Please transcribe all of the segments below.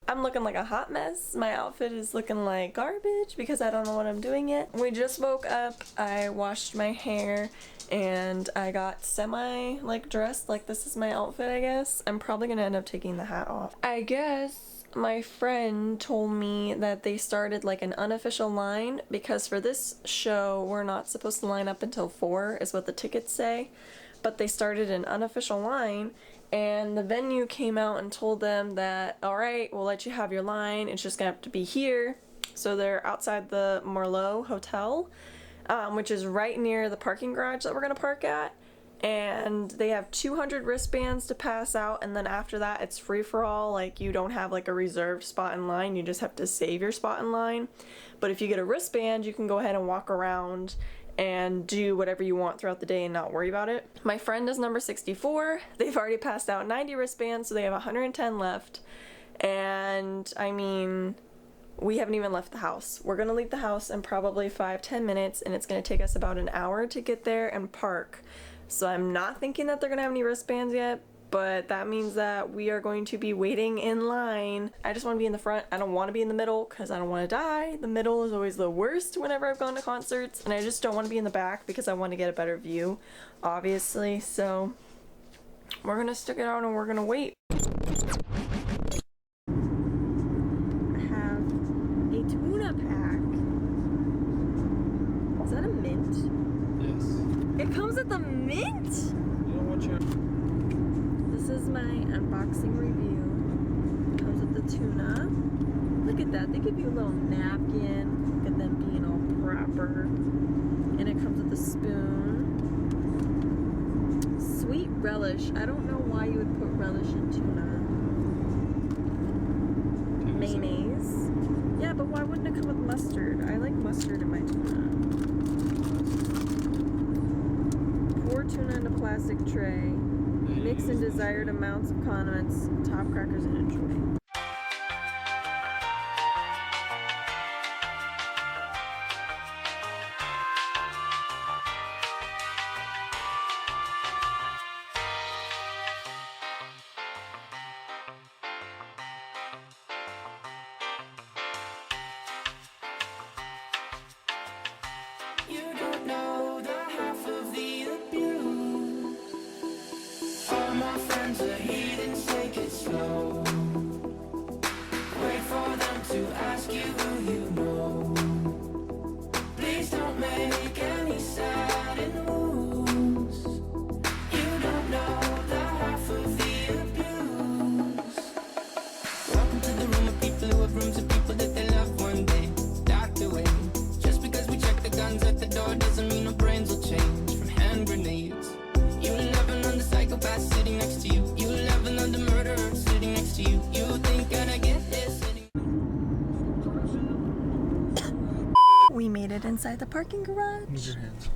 I'm looking like a hot mess. My outfit is looking like garbage because I don't know what I'm doing yet. We just woke up, I washed my hair, and I got semi like dressed, like this is my outfit I guess. I'm probably gonna end up taking the hat off. I guess my friend told me that they started like an unofficial line because for this show we're not supposed to line up until 4 is what the tickets say, but they started an unofficial line. And the venue came out and told them that, alright, we'll let you have your line, it's just gonna have to be here. So they're outside the Merlot Hotel, which is right near the parking garage that we're gonna park at. And they have 200 wristbands to pass out, and then after that it's free for all. Like, you don't have like a reserved spot in line, you just have to save your spot in line. But if you get a wristband, you can go ahead and walk around and do whatever you want throughout the day and not worry about it. My friend is number 64. They've already passed out 90 wristbands, so they have 110 left. And I mean, we haven't even left the house. We're gonna leave the house in probably 5-10 minutes, and it's gonna take us about an hour to get there and park. So I'm not thinking that they're gonna have any wristbands yet, but that means that we are going to be waiting in line. I just want to be in the front. I don't want to be in the middle because I don't want to die. The middle is always the worst whenever I've gone to concerts, and I just don't want to be in the back because I want to get a better view, obviously. So we're gonna stick it out and we're gonna wait. I have a tuna pack. Is that a mint? Yes. It comes with a mint? You don't want your... This is my unboxing review. Comes with the tuna. Look at that. They give you a little napkin. Look at them being all proper. And it comes with a spoon. Sweet relish. I don't know why you would put relish in tuna. Mayonnaise. Yeah, but why wouldn't it come with mustard? I like mustard in my tuna. Pour tuna in a plastic tray. Mix in desired amounts of condiments, top crackers, and enjoy. You don't know the half of the abuse. All my friends are heathens, take it slow. Wait for them to ask you who you know. Please don't make any sudden moves. You don't know the half of the abuse. Welcome to the room of people who have rooms of people that they love one day docked away. Just because we check the guns at the door doesn't mean our brains will change from hand grenades. You never know the psychopath sitting next to you. You never know the murderer sitting next to you. You think gonna get this sitting... We made it inside the parking garage. Move your hands.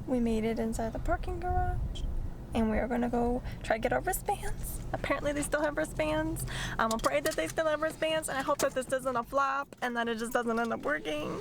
We made it inside the parking garage. And we are gonna go try to get our wristbands. Apparently they still have wristbands. I'm afraid that they still have wristbands, and I hope that this doesn't a flop and that it just doesn't end up working.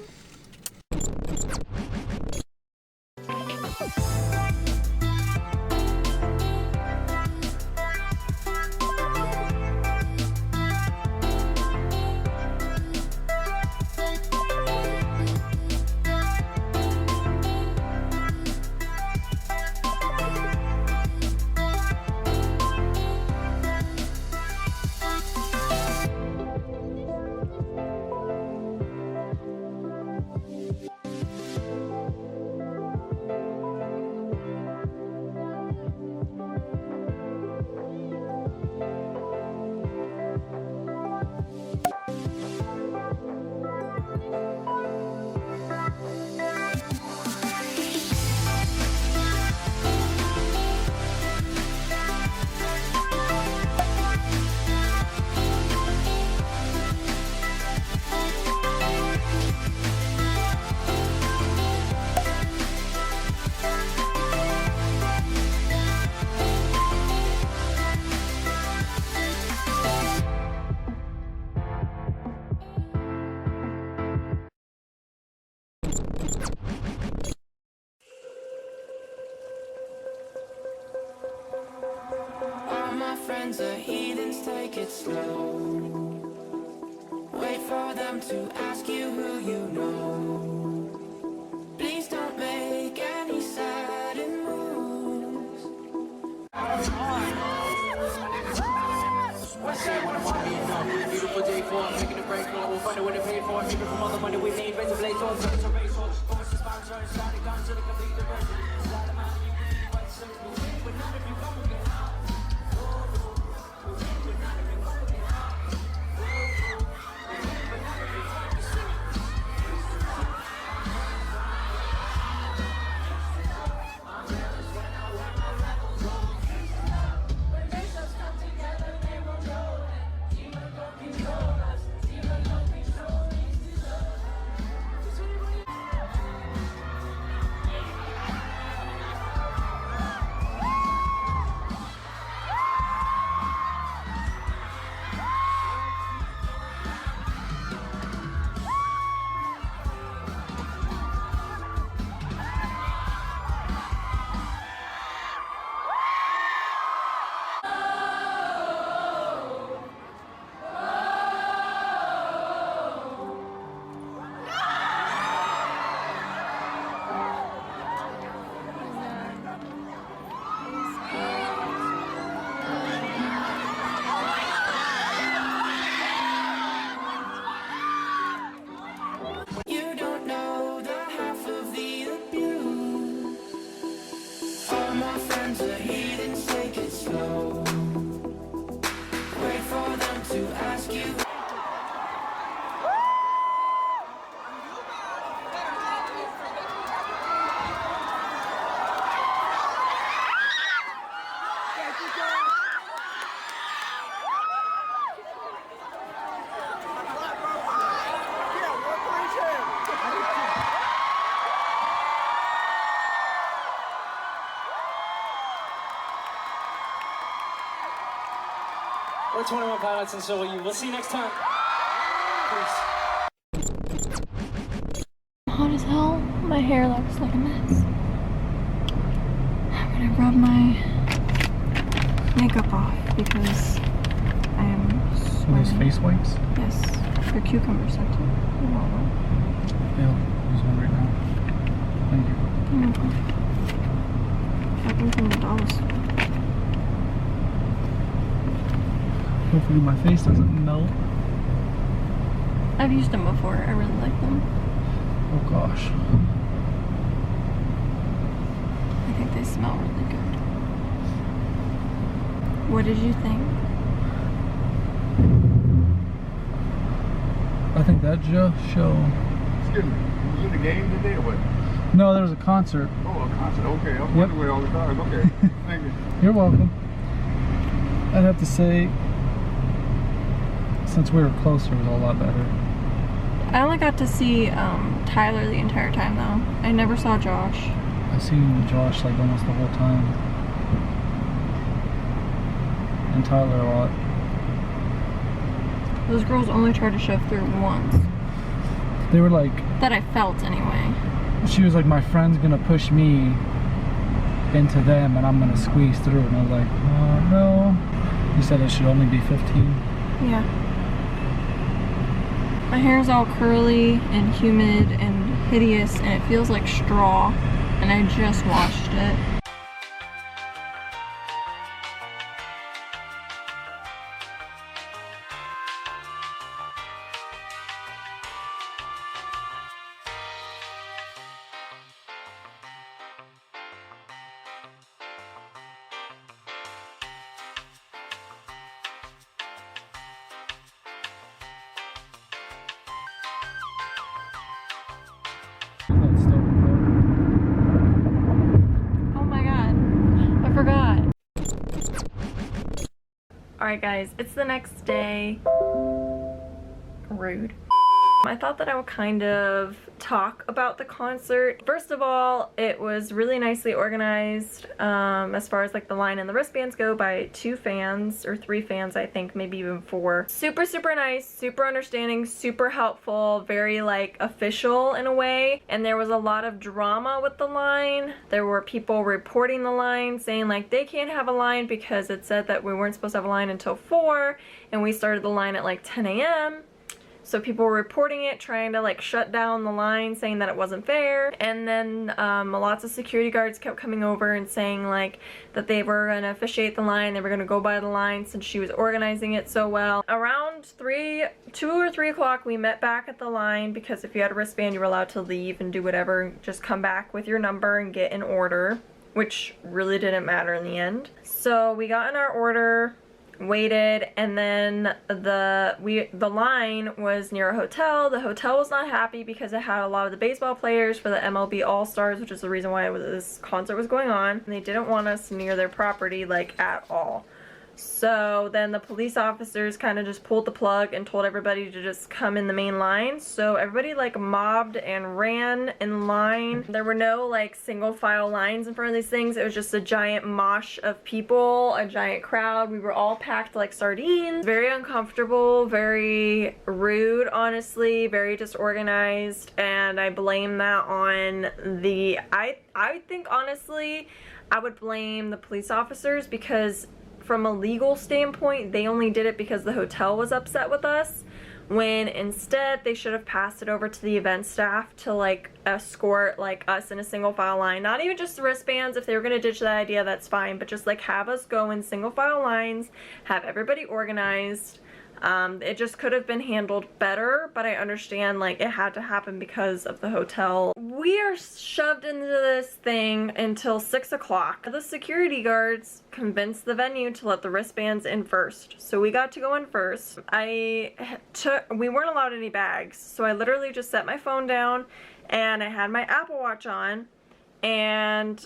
friends are heathens, take it slow. Wait for them to ask you who you know. Please don't make any sudden moves. Beautiful day for us, making a break for it. We'll find it when it paid for it. Keep it from all the money we need. Raise the blades on, raise on, raise on. Force the sponsor, start it, guns to the complete diversion. Slide them out, you can leave, right, circle. But not if you come again. You don't know the half of the abuse. All my friends are heathens, take it slow. Wait for them to ask you. We're 21 Pilots, and so will you. We'll see you next time. Peace. Hot as hell. My hair looks like a mess. I'm gonna rub my makeup off because I am Are sweating. those face wipes? Yes, for cucumber scented. You want one? Yeah, there's one right now. Thank you. Got them from the dollar store. Hopefully my face doesn't melt. I've used them before. I really like them. Oh gosh. I think they smell really good. What did you think? I think that show. Excuse me, was it a game today or what? No, there was a concert. Oh, a concert, okay. I was Yep. wondering where all the cars. Okay, thank you. You're welcome. I'd have to say, since we were closer, it was a lot better. I only got to see Tyler the entire time though. I never saw Josh. I seen Josh like almost the whole time. And Tyler a lot. Those girls only tried to shove through once. They were like, That I felt anyway. she was like, my friend's gonna push me into them and I'm gonna squeeze through. And I was like, no. He said it should only be 15. Yeah. My hair's all curly and humid and hideous and it feels like straw. And I just washed it. That's still recording. Oh my god. I forgot. Alright guys, it's the next day. Rude. I thought that I would kind of talk about the concert. First of all, it was really nicely organized as far as like the line and the wristbands go by 2 fans or 3 fans, I think, maybe even 4. Super, super nice, super understanding, super helpful, very like official in a way. And there was a lot of drama with the line. There were people reporting the line saying like they can't have a line because it said that we weren't supposed to have a line until 4 and we started the line at like 10 a.m. So people were reporting it, trying to like shut down the line, saying that it wasn't fair. And then lots of security guards kept coming over and saying like that they were gonna officiate the line, they were gonna go by the line since she was organizing it so well. Around 2 or 3 o'clock, we met back at the line because if you had a wristband, you were allowed to leave and do whatever, just come back with your number and get an order, which really didn't matter in the end. So we got in our order, waited, and then the line was near a hotel. The hotel was not happy because it had a lot of the baseball players for the MLB All-Stars, which is the reason why this concert was going on. And they didn't want us near their property like at all. So then the police officers kind of just pulled the plug and told everybody to just come in the main line. So everybody like mobbed and ran in line. There were no like single file lines in front of these things. It was just a giant mosh of people, a giant crowd. We were all packed like sardines. Very uncomfortable, very rude, honestly, very disorganized. And I blame that on the, I think honestly, I would blame the police officers because from a legal standpoint, they only did it because the hotel was upset with us, when instead they should have passed it over to the event staff to like escort like us in a single file line. Not even just the wristbands. If they were gonna ditch that idea, that's fine, but just like have us go in single file lines, have everybody organized. It just could have been handled better, but I understand like it had to happen because of the hotel. We are shoved into this thing until 6 o'clock. The security guards convinced the venue to let the wristbands in first. So we got to go in first. We weren't allowed any bags, so I literally just set my phone down and I had my Apple Watch on. And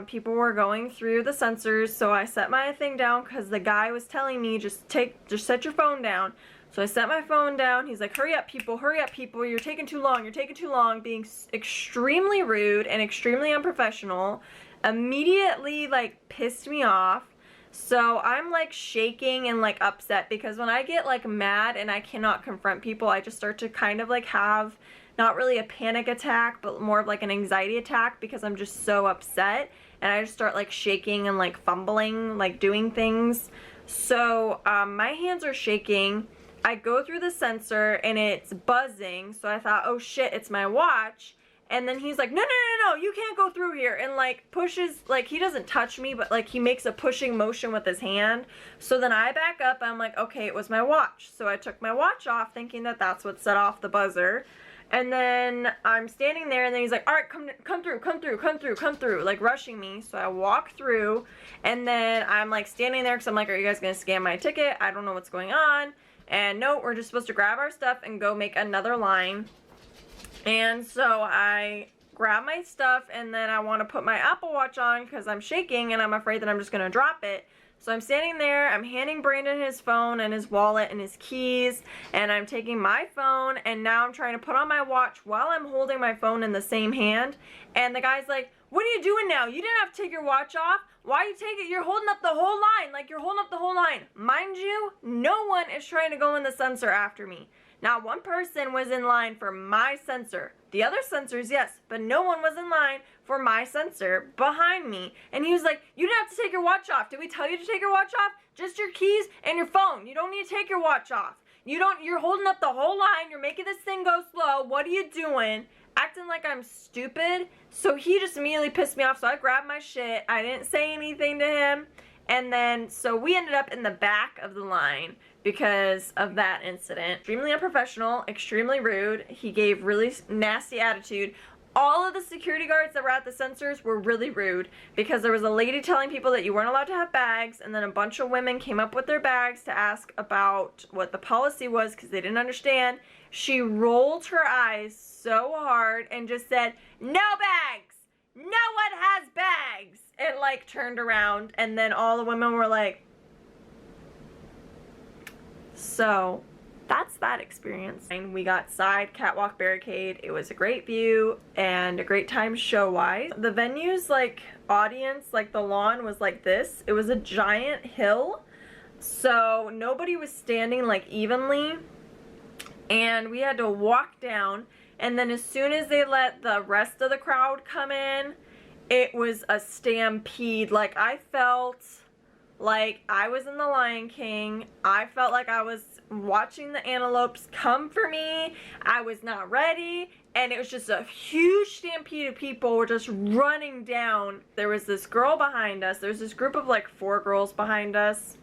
people were going through the sensors, so I set my thing down because the guy was telling me just set your phone down. So I set my phone down. He's like, hurry up people, you're taking too long, being extremely rude and extremely unprofessional. Immediately like pissed me off. So I'm like shaking and like upset because when I get like mad and I cannot confront people, I just start to kind of like have not really a panic attack, but more of like an anxiety attack because I'm just so upset, and I just start like shaking and like fumbling, like doing things. So my hands are shaking. I go through the sensor and it's buzzing, so I thought, oh shit, it's my watch. And then he's like, no, you can't go through here, and like pushes, like he doesn't touch me, but like he makes a pushing motion with his hand. So then I back up, I'm like, okay, it was my watch. So I took my watch off thinking that that's what set off the buzzer. And then I'm standing there, and then he's like, all right, come through, like rushing me. So I walk through, and then I'm like standing there because I'm like, are you guys gonna scan my ticket? I don't know what's going on. And no, we're just supposed to grab our stuff and go make another line. And so I grab my stuff, and then I want to put my Apple Watch on because I'm shaking and I'm afraid that I'm just gonna drop it. So I'm standing there, I'm handing Brandon his phone and his wallet and his keys, and I'm taking my phone, and now I'm trying to put on my watch while I'm holding my phone in the same hand. And the guy's like, what are you doing now? You didn't have to take your watch off. Why you take it? You're holding up the whole line. Like, you're holding up the whole line. Mind you, no one is trying to go in the sensor after me. Not one person was in line for my sensor. The other sensors, yes, but no one was in line for my sensor behind me. And he was like, you didn't have to take your watch off. Did we tell you to take your watch off? Just your keys and your phone. You don't need to take your watch off. You're holding up the whole line. You're making this thing go slow. What are you doing? Acting like I'm stupid. So he just immediately pissed me off. So I grabbed my shit. I didn't say anything to him. And then, so we ended up in the back of the line because of that incident. Extremely unprofessional, extremely rude. He gave really nasty attitude. All of the security guards that were at the sensors were really rude because there was a lady telling people that you weren't allowed to have bags, and then a bunch of women came up with their bags to ask about what the policy was because they didn't understand. She rolled her eyes so hard and just said, no bags! No one has bags! And like turned around, and then all the women were like, so that's that experience. And we got side catwalk barricade. It was a great view and a great time show-wise. The venue's like audience, like the lawn was like this. It was a giant hill, so nobody was standing like evenly, and we had to walk down, and then as soon as they let the rest of the crowd come in, it was a stampede. Like, I felt like I was in The Lion King. I felt like I was watching the antelopes come for me. I was not ready, and it was just a huge stampede of people were just running down. There was this girl behind us. There's this group of like 4 girls behind us,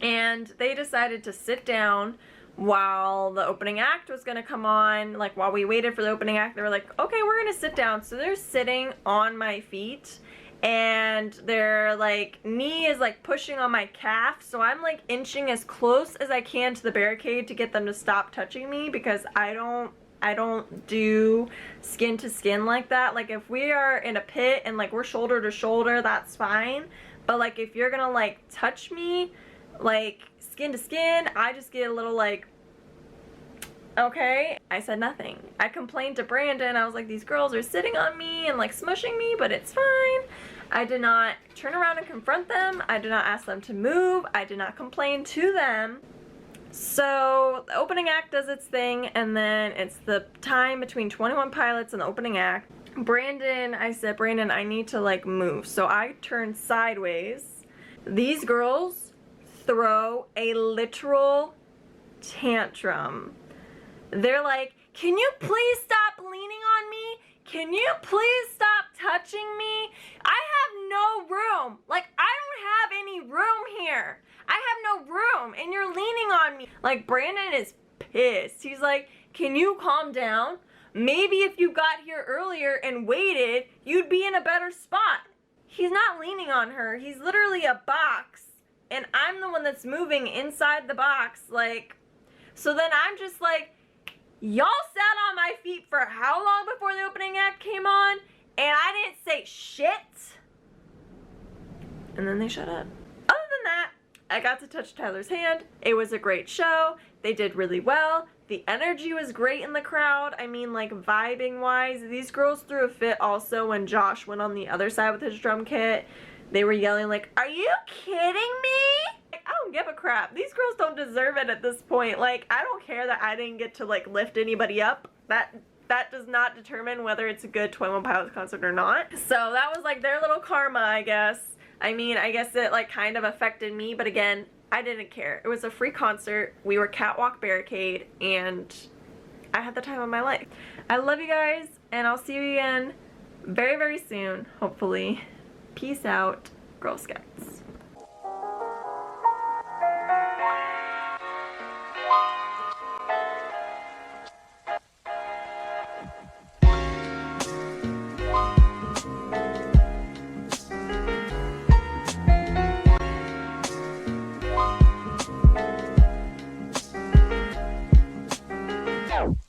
and they decided to sit down while the opening act was gonna come on. Like, while we waited for the opening act, they were like, okay, we're gonna sit down. So they're sitting on my feet, and their like knee is like pushing on my calf, so I'm like inching as close as I can to the barricade to get them to stop touching me, because I don't do skin to skin like that. Like, if we are in a pit and like we're shoulder to shoulder, that's fine, but like if you're gonna like touch me like skin to skin, I just get a little like, okay. I said nothing. I complained to Brandon. I was like, these girls are sitting on me and like smushing me, but it's fine. I did not turn around and confront them. I did not ask them to move. I did not complain to them. So the opening act does its thing, and then it's the time between 21 Pilots and the opening act. Brandon, I said, Brandon, I need to like move. So I turned sideways. These girls throw a literal tantrum. They're like, can you please stop leaning on me? Can you please stop touching me? I have no room. Like, I don't have any room here. I have no room, and you're leaning on me. Like, Brandon is pissed. He's like, can you calm down? Maybe if you got here earlier and waited, you'd be in a better spot. He's not leaning on her. He's literally a box, and I'm the one that's moving inside the box. Like, so then I'm just like, y'all sat on my feet for how long before the opening act came on? And I didn't say shit. And then they shut up. Other than that, I got to touch Tyler's hand. It was a great show. They did really well. The energy was great in the crowd. I mean, like, vibing wise. These girls threw a fit also when Josh went on the other side with his drum kit. They were yelling like, are you kidding me? Like, I don't give a crap. These girls don't deserve it at this point. Like, I don't care that I didn't get to like lift anybody up. That does not determine whether it's a good 21 Pilots concert or not. So that was like their little karma, I guess. I mean, I guess it like kind of affected me, but again, I didn't care. It was a free concert. We were catwalk barricade, and I had the time of my life. I love you guys, and I'll see you again very, very soon, hopefully. Peace out, Girl Scouts.